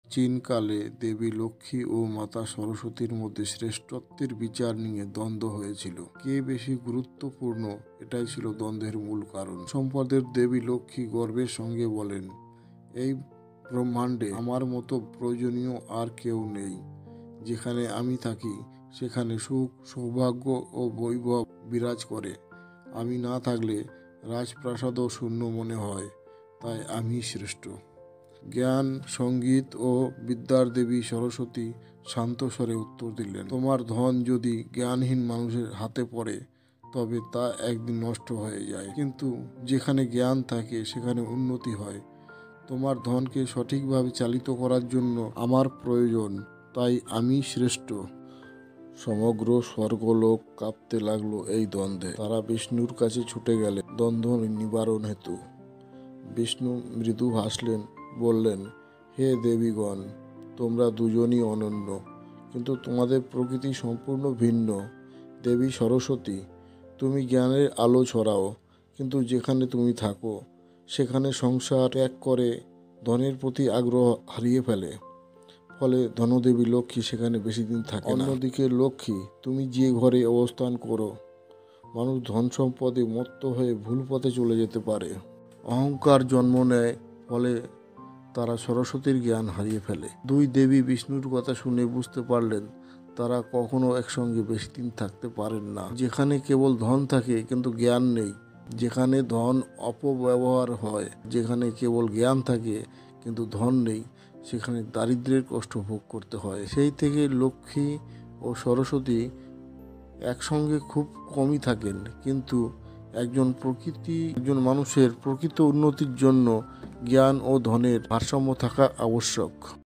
চীনকালে দেবী লক্ষ্মী ও মাতা সরস্বতীর মধ্যে শ্রেষ্ঠত্বের বিচার নিয়ে দ্বন্দ্ব হয়েছিল। কে বেশি গুরুত্বপূর্ণ, এটাই ছিল দ্বন্দ্বের মূল কারণ। সম্পদের দেবী লক্ষ্মী গর্বের সঙ্গে বলেন, এই ব্রহ্মাণ্ডে আমার মতো প্রয়োজনীয় আর কেউ নেই। যেখানে আমি থাকি সেখানে সুখ, সৌভাগ্য ও বৈভব বিরাজ করে। আমি না থাকলে রাজপ্রাসাদও শূন্য মনে হয়, তাই আমি শ্রেষ্ঠ। জ্ঞান, সঙ্গীত ও বিদ্যার দেবী সরস্বতী শান্ত স্বরে উত্তর দিলেন, তোমার ধন যদি জ্ঞানহীন মানুষের হাতে পড়ে তবে তা একদিন নষ্ট হয়ে যায়, কিন্তু যেখানে জ্ঞান থাকে সেখানে উন্নতি হয়। তোমার ধনকে সঠিকভাবে চালিত করার জন্য আমার প্রয়োজন, তাই আমি শ্রেষ্ঠ। সমগ্র স্বর্গলোক কাঁপতে লাগলো এই দ্বন্দ্বে। তারা বিষ্ণুর কাছে ছুটে গেলে দ্বন্দ্ব নিবারণ হেতু। বিষ্ণু মৃদু হাসলেন, বললেন, হে দেবীগণ, তোমরা দুজনই অনন্য, কিন্তু তোমাদের প্রকৃতি সম্পূর্ণ ভিন্ন। দেবী সরস্বতী, তুমি জ্ঞানের আলো ছড়াও, কিন্তু যেখানে তুমি থাকো সেখানে সংসার ত্যাগ করে ধনের প্রতি আগ্রহ হারিয়ে ফেলে। ফলে ধনদেবী লক্ষ্মী সেখানে বেশি দিন থাকে না। অন্যদিকে লক্ষ্মী, তুমি যে ঘরে অবস্থান করো, মানুষ ধন সম্পদে মত্ত হয়ে ভুল পথে চলে যেতে পারে। অহংকার জন্ম নেয়, ফলে তারা সরস্বতীর জ্ঞান হারিয়ে ফেলে। দুই দেবী বিষ্ণুর কথা শুনে বুঝতে পারলেন তারা কখনো একসঙ্গে বেশি দিন থাকতে পারেন না। যেখানে কেবল ধন থাকে কিন্তু জ্ঞান নেই, যেখানে ধন অপব্যবহার হয়, যেখানে কেবল জ্ঞান থাকে কিন্তু ধন নেই, সেখানে দারিদ্র্যের কষ্ট ভোগ করতে হয়। সেই থেকে লক্ষ্মী ও সরস্বতী একসঙ্গে খুব কমই থাকেন, কিন্তু একজন মানুষের প্রকৃত উন্নতির জন্য জ্ঞান ও ধনের ভারসাম্য থাকা আবশ্যক।